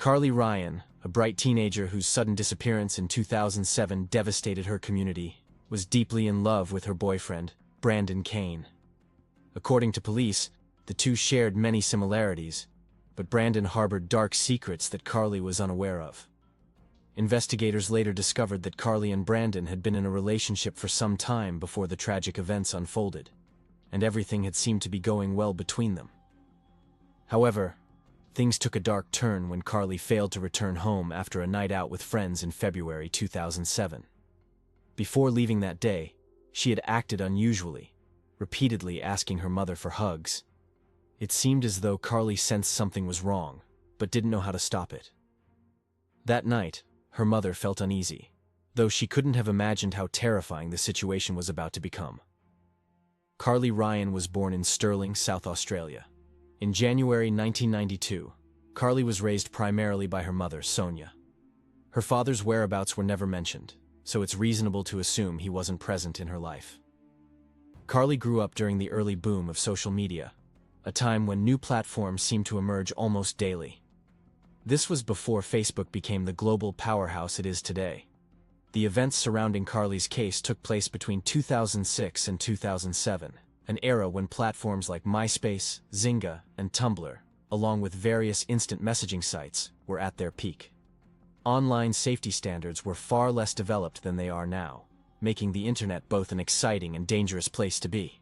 Carly Ryan, a bright teenager whose sudden disappearance in 2007 devastated her community, was deeply in love with her boyfriend, Brandon Kane. According to police, the two shared many similarities, but Brandon harbored dark secrets that Carly was unaware of. Investigators later discovered that Carly and Brandon had been in a relationship for some time before the tragic events unfolded, and everything had seemed to be going well between them. However, things took a dark turn when Carly failed to return home after a night out with friends in February 2007. Before leaving that day, she had acted unusually, repeatedly asking her mother for hugs. It seemed as though Carly sensed something was wrong, but didn't know how to stop it. That night, her mother felt uneasy, though she couldn't have imagined how terrifying the situation was about to become. Carly Ryan was born in Stirling, South Australia. In January 1992, Carly was raised primarily by her mother, Sonia. Her father's whereabouts were never mentioned, so it's reasonable to assume he wasn't present in her life. Carly grew up during the early boom of social media, a time when new platforms seemed to emerge almost daily. This was before Facebook became the global powerhouse it is today. The events surrounding Carly's case took place between 2006 and 2007, an era when platforms like MySpace, Zynga, and Tumblr, along with various instant messaging sites, were at their peak. Online safety standards were far less developed than they are now, making the internet both an exciting and dangerous place to be.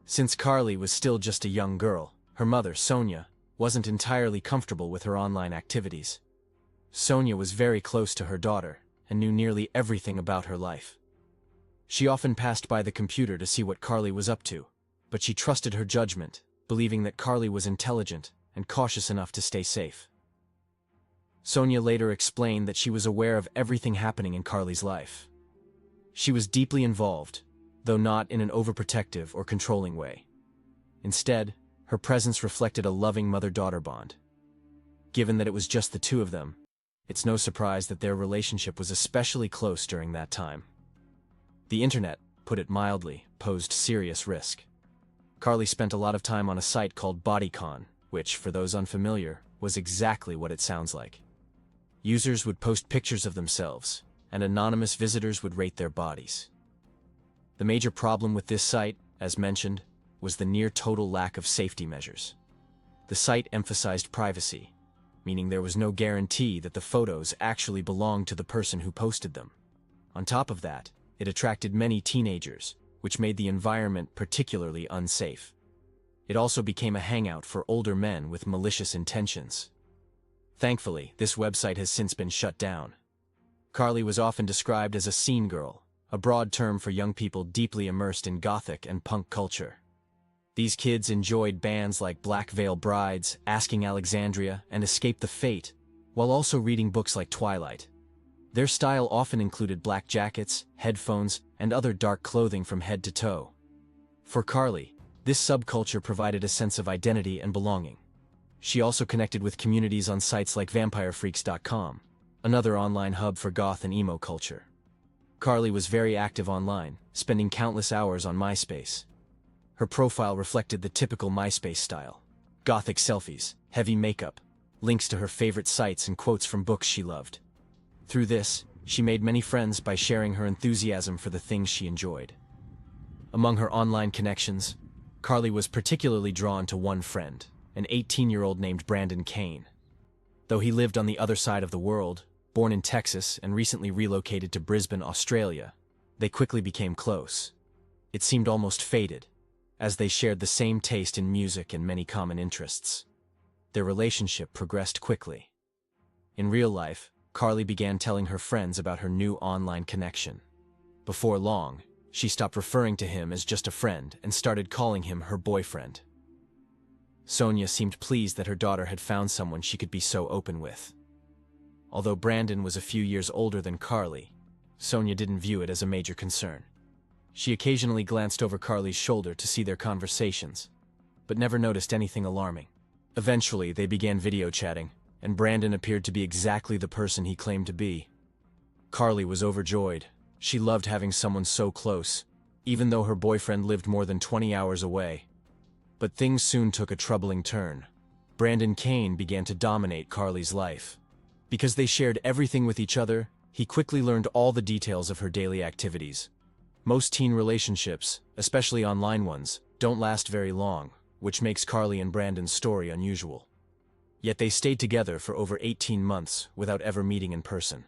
Since Carly was still just a young girl, her mother, Sonia, wasn't entirely comfortable with her online activities. Sonia was very close to her daughter and knew nearly everything about her life. She often passed by the computer to see what Carly was up to, but she trusted her judgment, believing that Carly was intelligent and cautious enough to stay safe. Sonia later explained that she was aware of everything happening in Carly's life. She was deeply involved, though not in an overprotective or controlling way. Instead, her presence reflected a loving mother-daughter bond. Given that it was just the two of them, it's no surprise that their relationship was especially close during that time. The internet, put it mildly, posed serious risk. Carly spent a lot of time on a site called Bodycon, which, for those unfamiliar, was exactly what it sounds like. Users would post pictures of themselves, and anonymous visitors would rate their bodies. The major problem with this site, as mentioned, was the near-total lack of safety measures. The site emphasized privacy, meaning there was no guarantee that the photos actually belonged to the person who posted them. On top of that, it attracted many teenagers, which made the environment particularly unsafe. It also became a hangout for older men with malicious intentions. Thankfully, this website has since been shut down. Carly was often described as a scene girl, a broad term for young people deeply immersed in gothic and punk culture. These kids enjoyed bands like Black Veil Brides, Asking Alexandria, and Escape the Fate, while also reading books like Twilight. Their style often included black jackets, headphones, and other dark clothing from head to toe. For Carly, this subculture provided a sense of identity and belonging. She also connected with communities on sites like vampirefreaks.com, another online hub for goth and emo culture. Carly was very active online, spending countless hours on MySpace. Her profile reflected the typical MySpace style: gothic selfies, heavy makeup, links to her favorite sites, and quotes from books she loved. Through this, she made many friends by sharing her enthusiasm for the things she enjoyed. Among her online connections, Carly was particularly drawn to one friend, an 18-year-old named Brandon Kane. Though he lived on the other side of the world, born in Texas and recently relocated to Brisbane, Australia, they quickly became close. It seemed almost fated, as they shared the same taste in music and many common interests. Their relationship progressed quickly. In real life, Carly began telling her friends about her new online connection. Before long, she stopped referring to him as just a friend and started calling him her boyfriend. Sonia seemed pleased that her daughter had found someone she could be so open with. Although Brandon was a few years older than Carly, Sonia didn't view it as a major concern. She occasionally glanced over Carly's shoulder to see their conversations, but never noticed anything alarming. Eventually, they began video chatting, and Brandon appeared to be exactly the person he claimed to be. Carly was overjoyed. She loved having someone so close, even though her boyfriend lived more than 20 hours away. But things soon took a troubling turn. Brandon Kane began to dominate Carly's life. Because they shared everything with each other, he quickly learned all the details of her daily activities. Most teen relationships, especially online ones, don't last very long, which makes Carly and Brandon's story unusual. Yet they stayed together for over 18 months without ever meeting in person.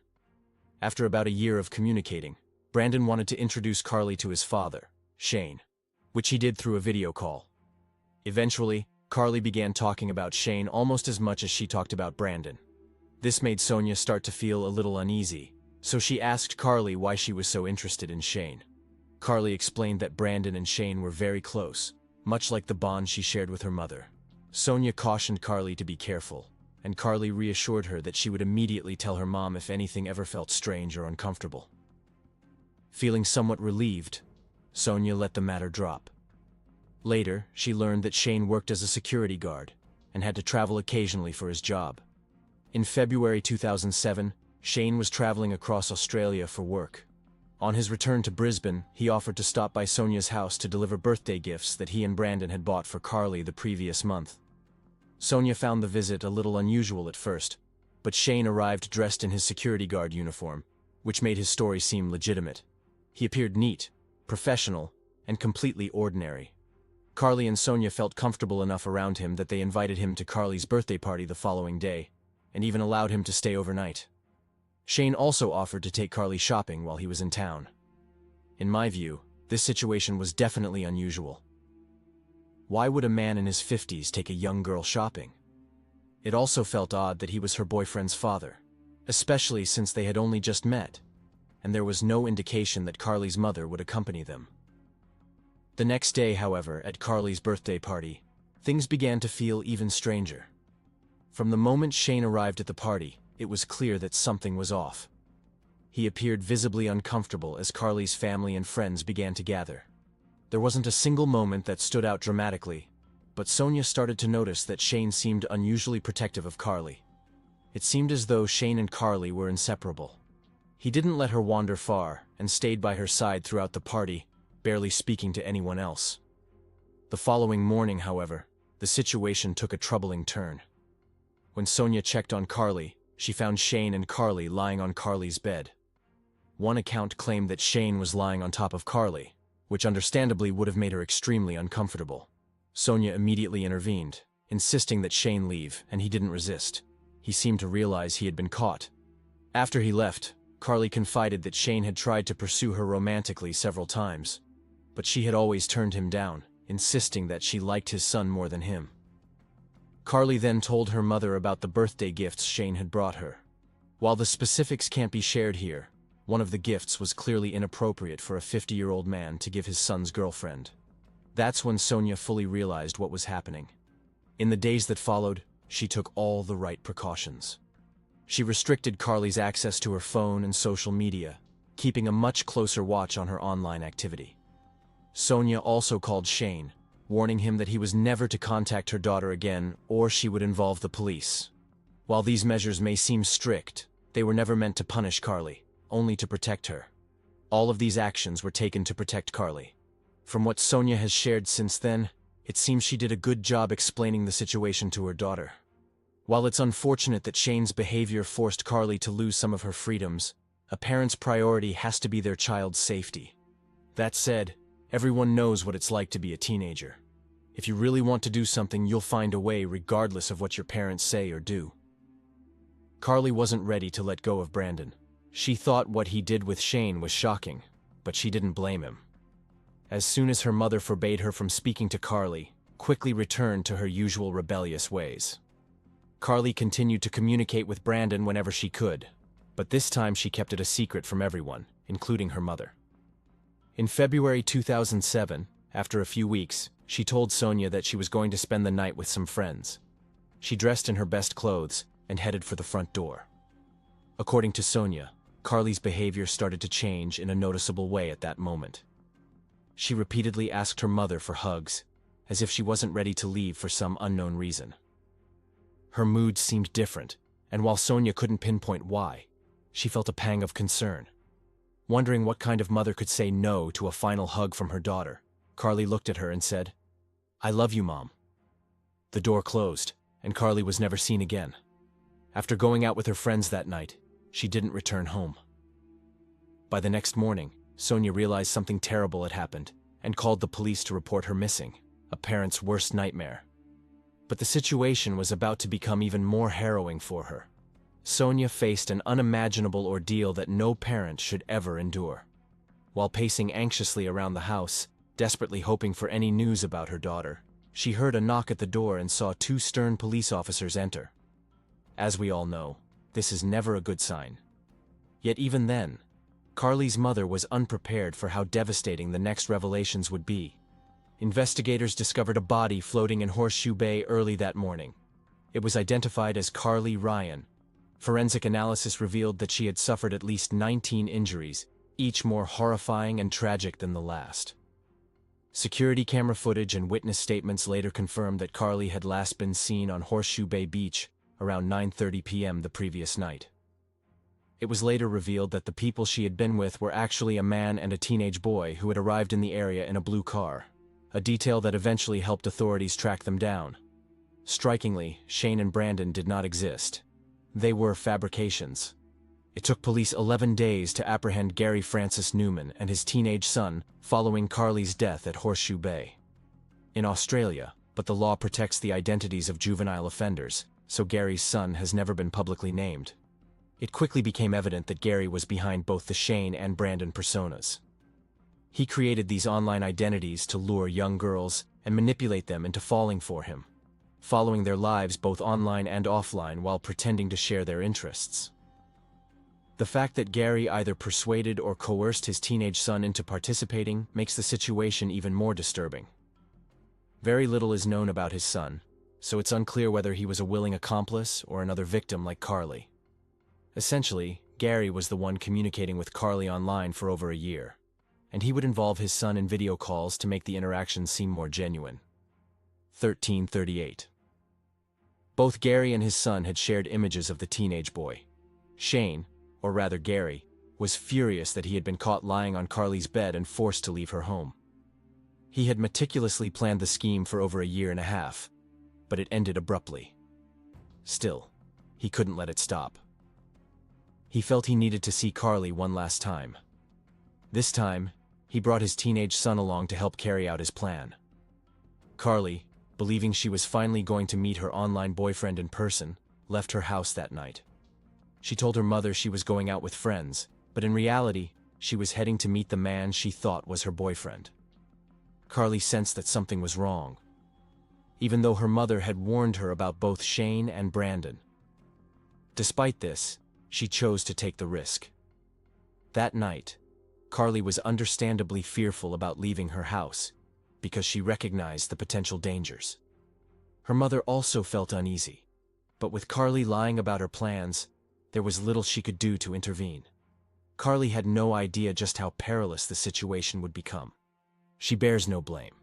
After about a year of communicating, Brandon wanted to introduce Carly to his father, Shane, which he did through a video call. Eventually, Carly began talking about Shane almost as much as she talked about Brandon. This made Sonia start to feel a little uneasy, so she asked Carly why she was so interested in Shane. Carly explained that Brandon and Shane were very close, much like the bond she shared with her mother. Sonia cautioned Carly to be careful, and Carly reassured her that she would immediately tell her mom if anything ever felt strange or uncomfortable. Feeling somewhat relieved, Sonia let the matter drop. Later, she learned that Shane worked as a security guard and had to travel occasionally for his job. In February 2007, Shane was traveling across Australia for work. On his return to Brisbane, he offered to stop by Sonia's house to deliver birthday gifts that he and Brandon had bought for Carly the previous month. Sonia found the visit a little unusual at first, but Shane arrived dressed in his security guard uniform, which made his story seem legitimate. He appeared neat, professional, and completely ordinary. Carly and Sonia felt comfortable enough around him that they invited him to Carly's birthday party the following day, and even allowed him to stay overnight. Shane also offered to take Carly shopping while he was in town. In my view, this situation was definitely unusual. Why would a man in his 50s take a young girl shopping? It also felt odd that he was her boyfriend's father, especially since they had only just met, and there was no indication that Carly's mother would accompany them. The next day, however, at Carly's birthday party, things began to feel even stranger. From the moment Shane arrived at the party, it was clear that something was off. He appeared visibly uncomfortable as Carly's family and friends began to gather. There wasn't a single moment that stood out dramatically, but Sonia started to notice that Shane seemed unusually protective of Carly. It seemed as though Shane and Carly were inseparable. He didn't let her wander far and stayed by her side throughout the party, barely speaking to anyone else. The following morning, however, the situation took a troubling turn. When Sonia checked on Carly, she found Shane and Carly lying on Carly's bed. One account claimed that Shane was lying on top of Carly, which understandably would have made her extremely uncomfortable. Sonia immediately intervened, insisting that Shane leave, and he didn't resist. He seemed to realize he had been caught. After he left, Carly confided that Shane had tried to pursue her romantically several times, but she had always turned him down, insisting that she liked his son more than him. Carly then told her mother about the birthday gifts Shane had brought her. While the specifics can't be shared here, one of the gifts was clearly inappropriate for a 50-year-old man to give his son's girlfriend. That's when Sonia fully realized what was happening. In the days that followed, she took all the right precautions. She restricted Carly's access to her phone and social media, keeping a much closer watch on her online activity. Sonia also called Shane, warning him that he was never to contact her daughter again or she would involve the police. While these measures may seem strict, they were never meant to punish Carly, only to protect her. All of these actions were taken to protect Carly. From what Sonia has shared since then, it seems she did a good job explaining the situation to her daughter. While it's unfortunate that Shane's behavior forced Carly to lose some of her freedoms, a parent's priority has to be their child's safety. That said, everyone knows what it's like to be a teenager. If you really want to do something, you'll find a way regardless of what your parents say or do. Carly wasn't ready to let go of Brandon. She thought what he did with Shane was shocking, but she didn't blame him. As soon as her mother forbade her from speaking to Carly, quickly returned to her usual rebellious ways. Carly continued to communicate with Brandon whenever she could, but this time she kept it a secret from everyone, including her mother. In February 2007, after a few weeks, she told Sonia that she was going to spend the night with some friends. She dressed in her best clothes and headed for the front door. According to Sonia, Carly's behavior started to change in a noticeable way at that moment. She repeatedly asked her mother for hugs, as if she wasn't ready to leave for some unknown reason. Her mood seemed different, and while Sonia couldn't pinpoint why, she felt a pang of concern. Wondering what kind of mother could say no to a final hug from her daughter, Carly looked at her and said, "I love you, Mom." The door closed, and Carly was never seen again. After going out with her friends that night, she didn't return home. By the next morning, Sonia realized something terrible had happened and called the police to report her missing, a parent's worst nightmare. But the situation was about to become even more harrowing for her. Sonia faced an unimaginable ordeal that no parent should ever endure. While pacing anxiously around the house, desperately hoping for any news about her daughter, she heard a knock at the door and saw two stern police officers enter. As we all know, this is never a good sign. Yet even then, Carly's mother was unprepared for how devastating the next revelations would be. Investigators discovered a body floating in Horseshoe Bay early that morning. It was identified as Carly Ryan. Forensic analysis revealed that she had suffered at least 19 injuries, each more horrifying and tragic than the last. Security camera footage and witness statements later confirmed that Carly had last been seen on Horseshoe Bay Beach around 9:30 p.m. the previous night. It was later revealed that the people she had been with were actually a man and a teenage boy who had arrived in the area in a blue car, a detail that eventually helped authorities track them down. Strikingly, Shane and Brandon did not exist. They were fabrications. It took police 11 days to apprehend Gary Francis Newman and his teenage son following Carly's death at Horseshoe Bay. In Australia, but the law protects the identities of juvenile offenders, so Gary's son has never been publicly named. It quickly became evident that Gary was behind both the Shane and Brandon personas. He created these online identities to lure young girls and manipulate them into falling for him, following their lives both online and offline while pretending to share their interests. The fact that Gary either persuaded or coerced his teenage son into participating makes the situation even more disturbing. Very little is known about his son, so it's unclear whether he was a willing accomplice or another victim like Carly. Essentially, Gary was the one communicating with Carly online for over a year, and he would involve his son in video calls to make the interactions seem more genuine. 1338. Both Gary and his son had shared images of the teenage boy. Shane, or rather Gary, was furious that he had been caught lying on Carly's bed and forced to leave her home. He had meticulously planned the scheme for over a year and a half, but it ended abruptly. Still, he couldn't let it stop. He felt he needed to see Carly one last time. This time, he brought his teenage son along to help carry out his plan. Carly, believing she was finally going to meet her online boyfriend in person, left her house that night. She told her mother she was going out with friends, but in reality, she was heading to meet the man she thought was her boyfriend. Carly sensed that something was wrong, even though her mother had warned her about both Shane and Brandon. Despite this, she chose to take the risk. That night, Carly was understandably fearful about leaving her house because she recognized the potential dangers. Her mother also felt uneasy, but with Carly lying about her plans, there was little she could do to intervene. Carly had no idea just how perilous the situation would become. She bears no blame.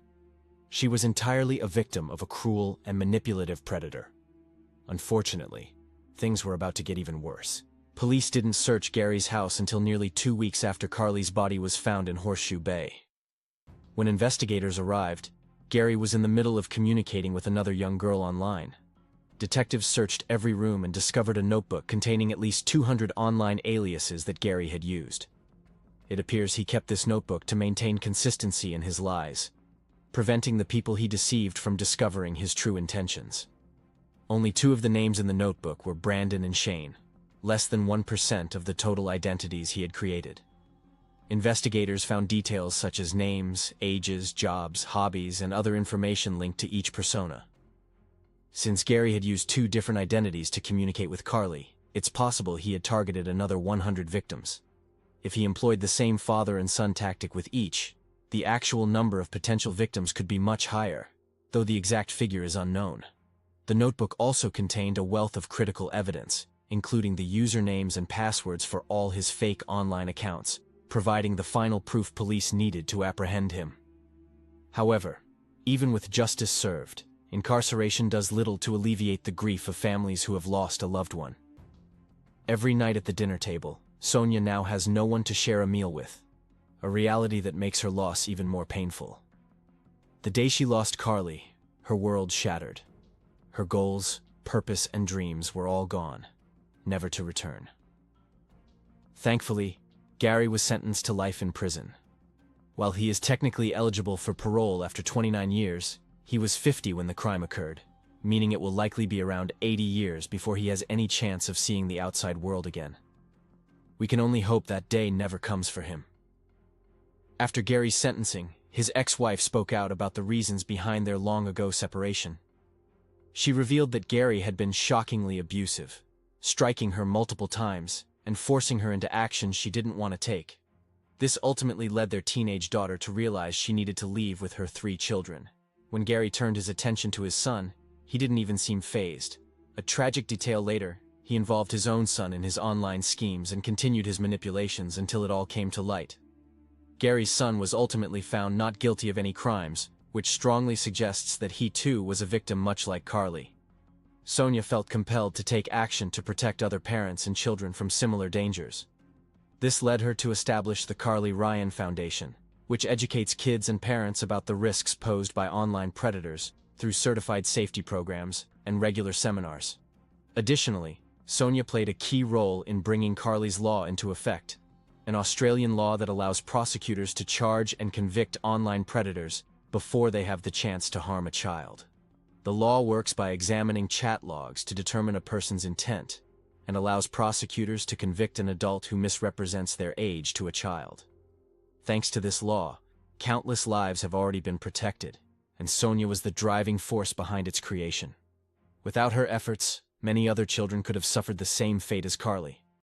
She was entirely a victim of a cruel and manipulative predator. Unfortunately, things were about to get even worse. Police didn't search Gary's house until nearly 2 weeks after Carly's body was found in Horseshoe Bay. When investigators arrived, Gary was in the middle of communicating with another young girl online. Detectives searched every room and discovered a notebook containing at least 200 online aliases that Gary had used. It appears he kept this notebook to maintain consistency in his lies, preventing the people he deceived from discovering his true intentions. Only 2 of the names in the notebook were Brandon and Shane, less than 1% of the total identities he had created. Investigators found details such as names, ages, jobs, hobbies, and other information linked to each persona. Since Gary had used 2 different identities to communicate with Carly, it's possible he had targeted another 100 victims. If he employed the same father and son tactic with each, the actual number of potential victims could be much higher, though the exact figure is unknown. The notebook also contained a wealth of critical evidence, including the usernames and passwords for all his fake online accounts, providing the final proof police needed to apprehend him. However, even with justice served, incarceration does little to alleviate the grief of families who have lost a loved one. Every night at the dinner table, Sonia now has no one to share a meal with, a reality that makes her loss even more painful. The day she lost Carly, her world shattered. Her goals, purpose, and dreams were all gone, never to return. Thankfully, Gary was sentenced to life in prison. While he is technically eligible for parole after 29 years, he was 50 when the crime occurred, meaning it will likely be around 80 years before he has any chance of seeing the outside world again. We can only hope that day never comes for him. After Gary's sentencing, his ex-wife spoke out about the reasons behind their long-ago separation. She revealed that Gary had been shockingly abusive, striking her multiple times and forcing her into actions she didn't want to take. This ultimately led their teenage daughter to realize she needed to leave with her 3 children. When Gary turned his attention to his son, he didn't even seem fazed. A tragic detail later, he involved his own son in his online schemes and continued his manipulations until it all came to light. Gary's son was ultimately found not guilty of any crimes, which strongly suggests that he too was a victim much like Carly. Sonia felt compelled to take action to protect other parents and children from similar dangers. This led her to establish the Carly Ryan Foundation, which educates kids and parents about the risks posed by online predators through certified safety programs and regular seminars. Additionally, Sonia played a key role in bringing Carly's Law into effect, an Australian law that allows prosecutors to charge and convict online predators before they have the chance to harm a child. The law works by examining chat logs to determine a person's intent and allows prosecutors to convict an adult who misrepresents their age to a child. Thanks to this law, countless lives have already been protected, and Sonia was the driving force behind its creation. Without her efforts, many other children could have suffered the same fate as Carly.